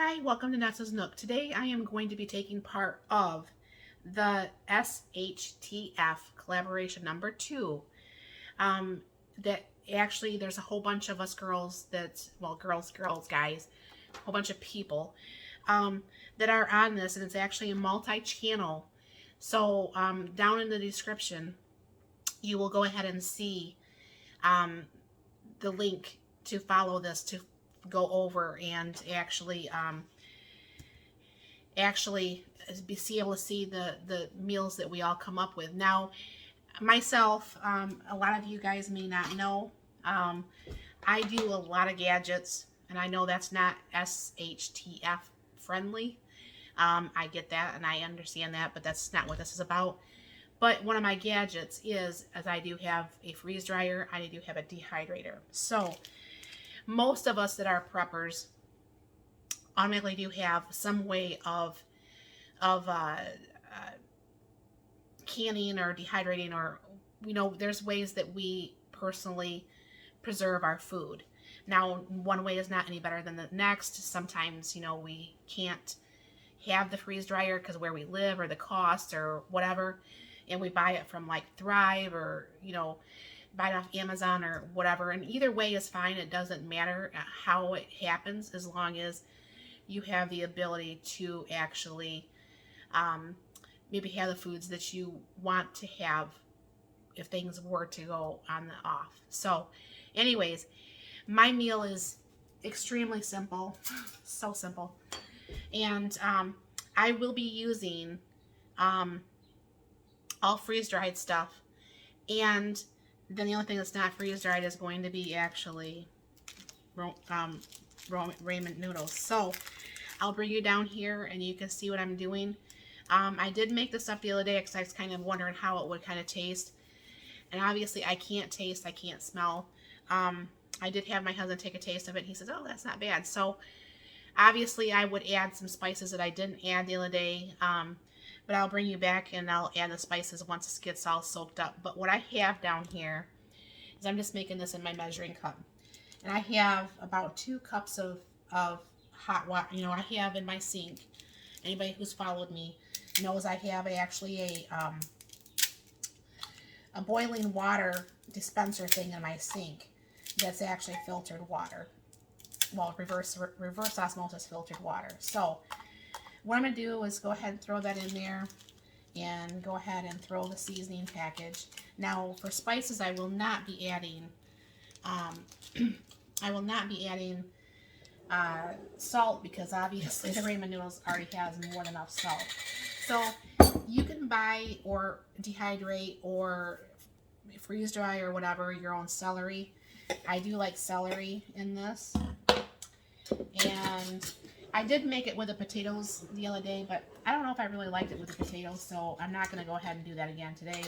Hi, welcome to Nessa's Nook. Today I am going to be taking part of the SHTF collaboration number 2. That actually there's a whole bunch of us girls girls, guys, a whole bunch of people that are on this, and it's actually a multi-channel. So down in the description, you will go ahead and see the link to follow this, to go over and actually be able to see the meals that we all come up with. Now, myself, a lot of you guys may not know, I do a lot of gadgets, and I know that's not SHTF friendly. I get that and I understand that, but that's not what this is about. But one of my gadgets is, as I do have a freeze dryer, I do have a dehydrator. So most of us that are preppers automatically do have some way of canning or dehydrating, or there's ways that we personally preserve our food. Now, one way is not any better than the next. Sometimes we can't have the freeze dryer because where we live or the cost or whatever, and we buy it from like Thrive, or buy it off Amazon or whatever. And either way is fine. It doesn't matter how it happens, as long as you have the ability to actually maybe have the foods that you want to have if things were to go on the off. So anyways, my meal is extremely simple, so simple. And I will be using all freeze-dried stuff, and then the only thing that's not freeze-dried is going to be actually ramen noodles. So I'll bring you down here and you can see what I'm doing. I did make this up the other day because I was kind of wondering how it would kind of taste. And obviously I can't taste, I can't smell. I did have my husband take a taste of it. He says, oh, that's not bad. So obviously I would add some spices that I didn't add the other day. But I'll bring you back and I'll add the spices once it gets all soaked up. But what I have down here is, I'm just making this in my measuring cup. And I have about 2 cups of hot water. I have in my sink. Anybody who's followed me knows I have actually a boiling water dispenser thing in my sink that's actually filtered water. Well, reverse osmosis filtered water. So what I'm going to do is go ahead and throw that in there, and go ahead and throw the seasoning package. Now, for spices, I will not be adding salt, because obviously the ramen noodles already has more than enough salt. So you can buy or dehydrate or freeze dry or whatever your own celery. I do like celery in this, and I did make it with the potatoes the other day, but I don't know if I really liked it with the potatoes, so I'm not going to go ahead and do that again today.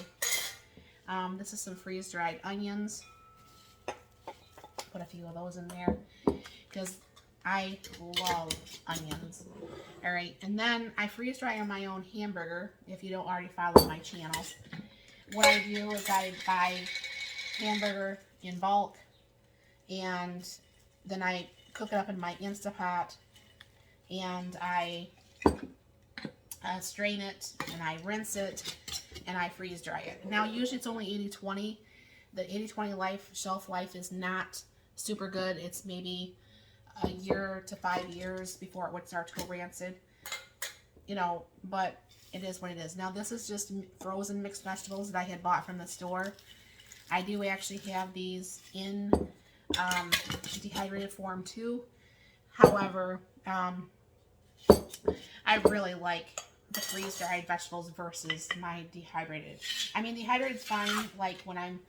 This is some freeze-dried onions. Put a few of those in there because I love onions. All right, and then I freeze-dry on my own hamburger. If you don't already follow my channel, what I do is I buy hamburger in bulk, and then I cook it up in my Instapot, and I strain it, and I rinse it, and I freeze dry it. Now, usually it's only 80-20. The 80-20 shelf life is not super good. It's maybe a year to 5 years before it would start to go rancid. But it is what it is. Now, this is just frozen mixed vegetables that I had bought from the store. I do actually have these in dehydrated form too. However, I really like the freeze-dried vegetables versus my dehydrated. I mean, dehydrated is fine, like when I'm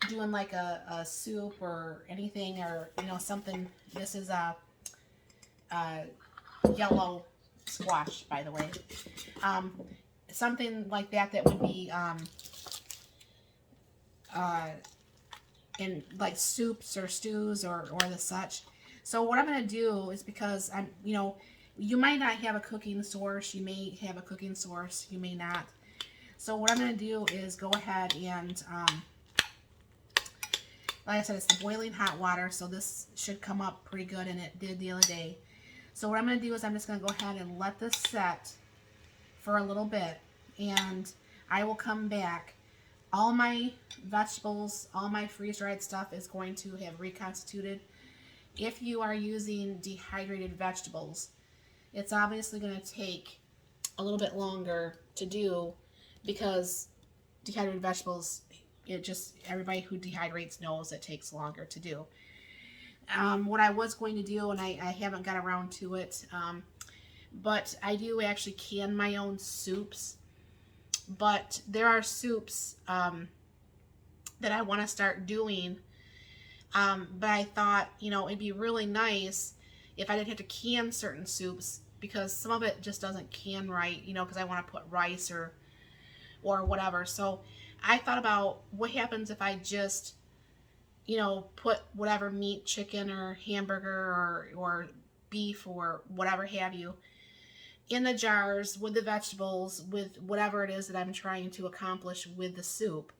doing like a soup or anything, or something. This is a yellow squash, by the way. Something like that would be in like soups or stews or the such. So what I'm going to do is, because you might not have a cooking source, you may have a cooking source, you may not. So what I'm going to do is go ahead and like I said, it's the boiling hot water, so this should come up pretty good, and it did the other day. So what I'm going to do is I'm just going to go ahead and let this set for a little bit, and I will come back. All my vegetables, all my freeze-dried stuff is going to have reconstituted. If you are using dehydrated vegetables, it's obviously going to take a little bit longer to do because dehydrated vegetables, it just, everybody who dehydrates knows it takes longer to do. What I was going to do, and I haven't got around to it, but I do actually can my own soups. But there are soups that I want to start doing. But I thought, it'd be really nice if I didn't have to can certain soups, because some of it just doesn't can right, because I want to put rice or whatever. So I thought about what happens if I just, put whatever meat, chicken or hamburger or beef or whatever have you in the jars with the vegetables, with whatever it is that I'm trying to accomplish with the soup.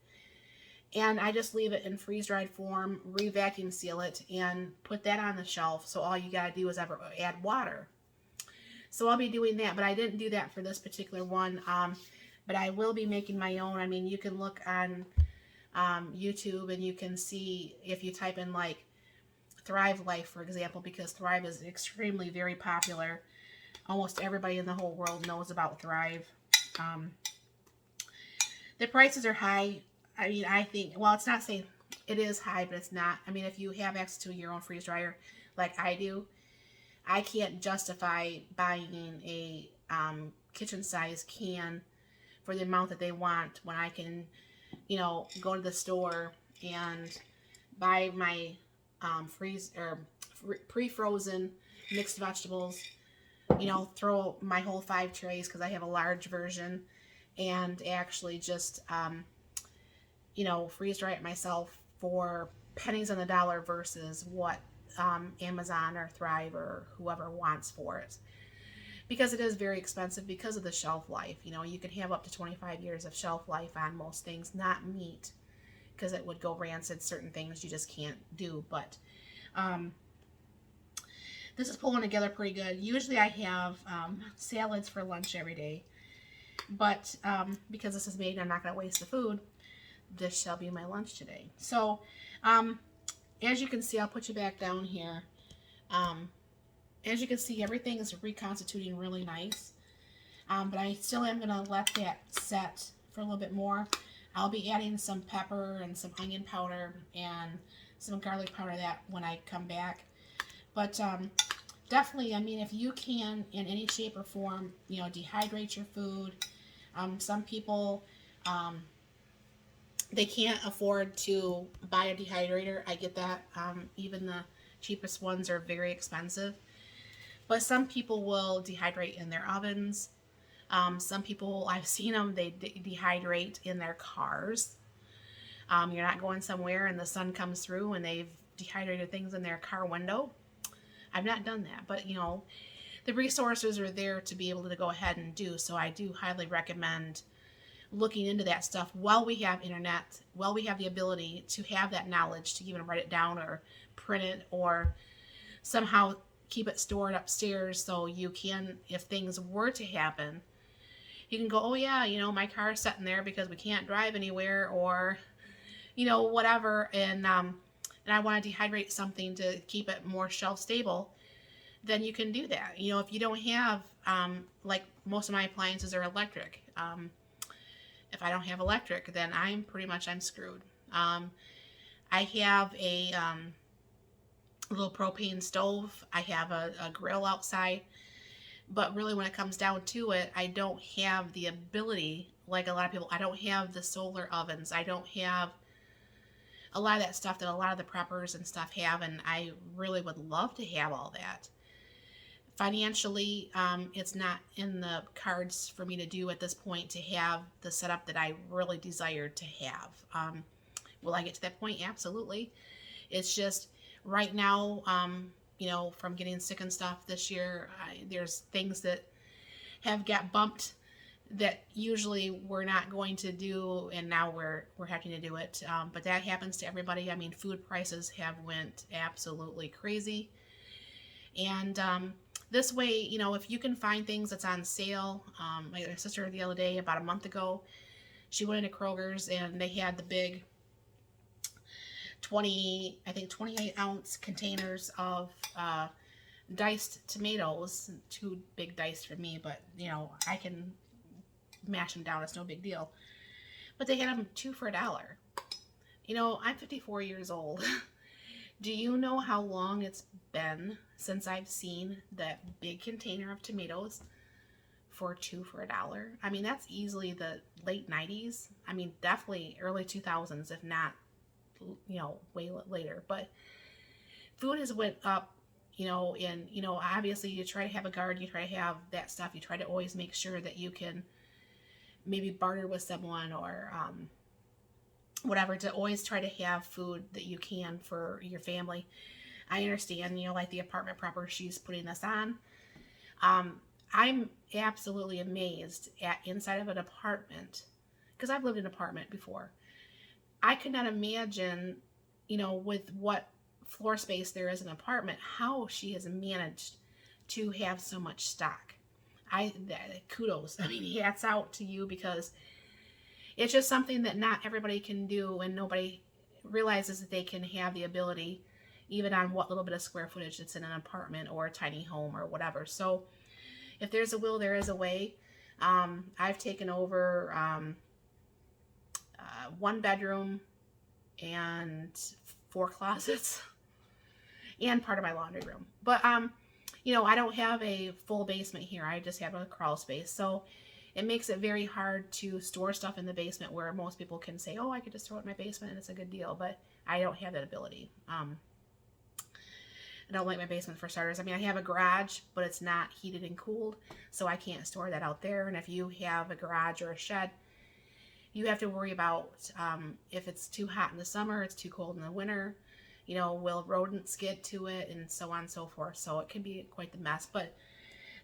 And I just leave it in freeze-dried form, re-vacuum seal it, and put that on the shelf. So all you gotta do is add water. So I'll be doing that, but I didn't do that for this particular one. But I will be making my own. I mean, you can look on YouTube and you can see, if you type in like Thrive Life, for example, because Thrive is extremely very popular. Almost everybody in the whole world knows about Thrive. The prices are high. I mean, I think, well, it's not saying it is high, but it's not. I mean, if you have access to your own freeze dryer like I do, I can't justify buying a kitchen size can for the amount that they want when I can, go to the store and buy my pre-frozen mixed vegetables, throw my whole 5 trays because I have a large version, and actually just freeze dry it myself for pennies on the dollar versus what Amazon or Thrive or whoever wants for it. Because it is very expensive because of the shelf life. You can have up to 25 years of shelf life on most things, not meat, because it would go rancid. Certain things you just can't do. But this is pulling together pretty good. Usually I have salads for lunch every day. But because this is made and I'm not going to waste the food, this shall be my lunch today. So as you can see, I'll put you back down here. As you can see, everything is reconstituting really nice. But I still am going to let that set for a little bit more. I'll be adding some pepper and some onion powder and some garlic powder that when I come back. But definitely, I mean, if you can, in any shape or form, dehydrate your food. Some people, they can't afford to buy a dehydrator. I get that. Even the cheapest ones are very expensive. But some people will dehydrate in their ovens. Some people, I've seen them, they dehydrate in their cars. You're not going somewhere and the sun comes through and they've dehydrated things in their car window. I've not done that, but the resources are there to be able to go ahead and do. So I do highly recommend looking into that stuff while we have internet, while we have the ability to have that knowledge to even write it down or print it or somehow keep it stored upstairs, so you can, if things were to happen, you can go, oh yeah, my car is sitting there because we can't drive anywhere, or whatever, and I want to dehydrate something to keep it more shelf stable, then you can do that. If you don't have, like most of my appliances are electric. If I don't have electric, then I'm screwed. I have a little propane stove. I have a grill outside. But really, when it comes down to it, I don't have the ability, like a lot of people, I don't have the solar ovens. I don't have a lot of that stuff that a lot of the preppers and stuff have, and I really would love to have all that. Financially, it's not in the cards for me to do at this point to have the setup that I really desired to have. Will I get to that point? Absolutely. It's just right now, from getting sick and stuff this year, there's things that have got bumped that usually we're not going to do, and now we're having to do it. But that happens to everybody. I mean, food prices have went absolutely crazy, and This way, you know, if you can find things that's on sale, my sister the other day, about a month ago, she went into Kroger's and they had the big 28-ounce containers of diced tomatoes. Too big diced for me, but you know, I can mash them down. It's no big deal. But they had them 2 for $1. You know, I'm 54 years old. Do you know how long it's been since I've seen that big container of tomatoes for 2 for $1? I mean, that's easily the late 90s. I mean, definitely early 2000s, if not, you know, way later. But food has went up, you know, and, you know, obviously you try to have a garden, you try to have that stuff. You try to always make sure that you can maybe barter with someone or whatever, to always try to have food that you can for your family. I understand, you know, like the apartment prepper, she's putting this on. I'm absolutely amazed at inside of an apartment, because I've lived in an apartment before. I could not imagine, you know, with what floor space there is in an apartment, how she has managed to have so much stock. Kudos. I mean, hats out to you, because it's just something that not everybody can do, and nobody realizes that they can have the ability, even on what little bit of square footage it's in an apartment or a tiny home or whatever. So if there's a will, there is a way. I've taken over 1 bedroom and 4 closets and part of my laundry room. But you know, I don't have a full basement here. I just have a crawl space. So it makes it very hard to store stuff in the basement, where most people can say, oh, I could just throw it in my basement and it's a good deal. But I don't have that ability. I don't like my basement, for starters. I mean, I have a garage, but it's not heated and cooled, so I can't store that out there. And if you have a garage or a shed, you have to worry about if it's too hot in the summer, it's too cold in the winter. You know, will rodents get to it, and so on and so forth. So it can be quite the mess. But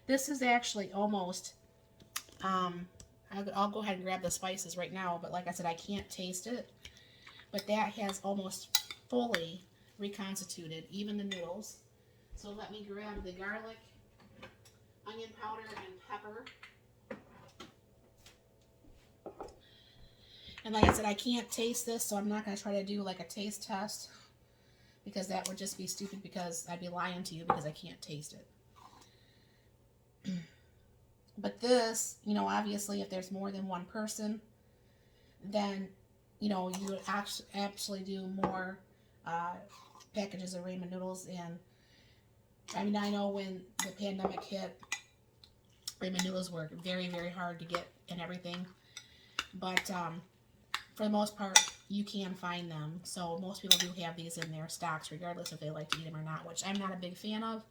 this is actually almost, I'll go ahead and grab the spices right now. But like I said, I can't taste it. But that has almost fully reconstituted, even the noodles. So let me grab the garlic, onion powder, and pepper. And like I said, I can't taste this, so I'm not going to try to do like a taste test, because that would just be stupid, because I'd be lying to you, because I can't taste it. But this, you know, obviously if there's more than one person, then, you know, you would actually do more packages of ramen noodles. And I mean, I know when the pandemic hit, ramen noodles were very, very hard to get and everything. But for the most part, you can find them. So most people do have these in their stocks, regardless if they like to eat them or not, which I'm not a big fan of.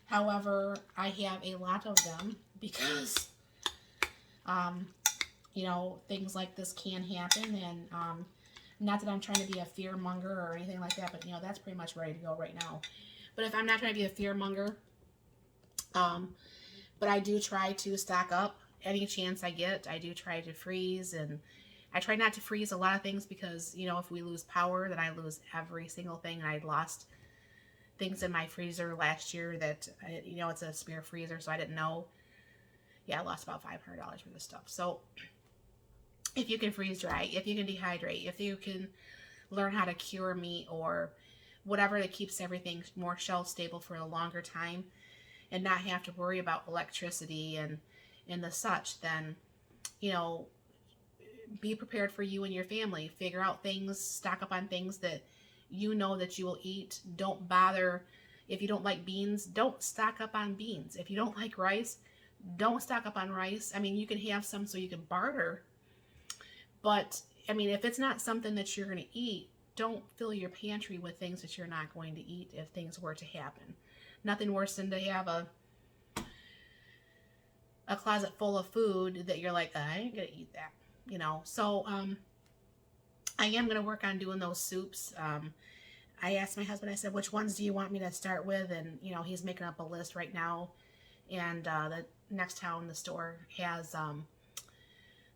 However, I have a lot of them because, you know, things like this can happen. And not that I'm trying to be a fear monger or anything like that, but, you know, that's pretty much ready to go right now. But if I'm not trying to be a fear monger, but I do try to stock up any chance I get. I do try to freeze, and I try not to freeze a lot of things, because, you know, if we lose power, then I lose every single thing. And I lost things in my freezer last year that, you know, it's a spare freezer, so I didn't know. Yeah, I lost about $500 for this stuff. So if you can freeze dry, if you can dehydrate, if you can learn how to cure meat or whatever that keeps everything more shelf stable for a longer time, and not have to worry about electricity and the such, then, you know, be prepared for you and your family. Figure out things, stock up on things that you know that you will eat. Don't bother. If you don't like beans, don't stock up on beans. If you don't like rice, don't stock up on rice. I mean, you can have some so you can barter. But, I mean, if it's not something that you're going to eat, don't fill your pantry with things that you're not going to eat if things were to happen. Nothing worse than to have a closet full of food that you're like, I ain't going to eat that. You know, so I am going to work on doing those soups. I asked my husband, I said, which ones do you want me to start with? And, you know, he's making up a list right now. And the next town, the store, has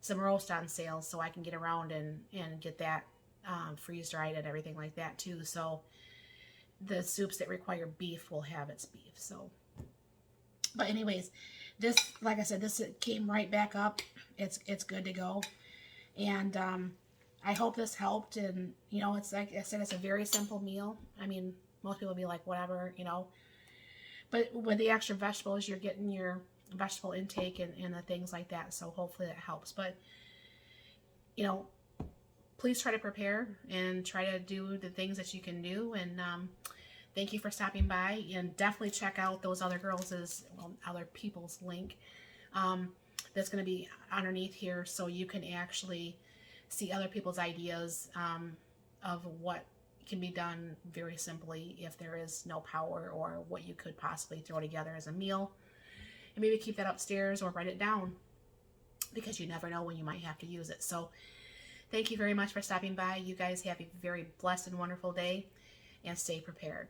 some roast on sale, so I can get around and get that freeze dried and everything like that too. So the soups that require beef will have its beef. So But anyways, this, like I said, this came right back up. It's good to go. And I hope this helped. And you know, it's like I said, it's a very simple meal. I mean, most people will be like, whatever, you know. But with the extra vegetables, you're getting your vegetable intake and the things like that. So hopefully that helps. But you know, please try to prepare and try to do the things that you can do. And thank you for stopping by. And definitely check out those other other people's link. That's going to be underneath here, so you can actually see other people's ideas of what can be done very simply if there is no power, or what you could possibly throw together as a meal. And maybe keep that upstairs or write it down, because you never know when you might have to use it. So thank you very much for stopping by. You guys have a very blessed and wonderful day, and stay prepared.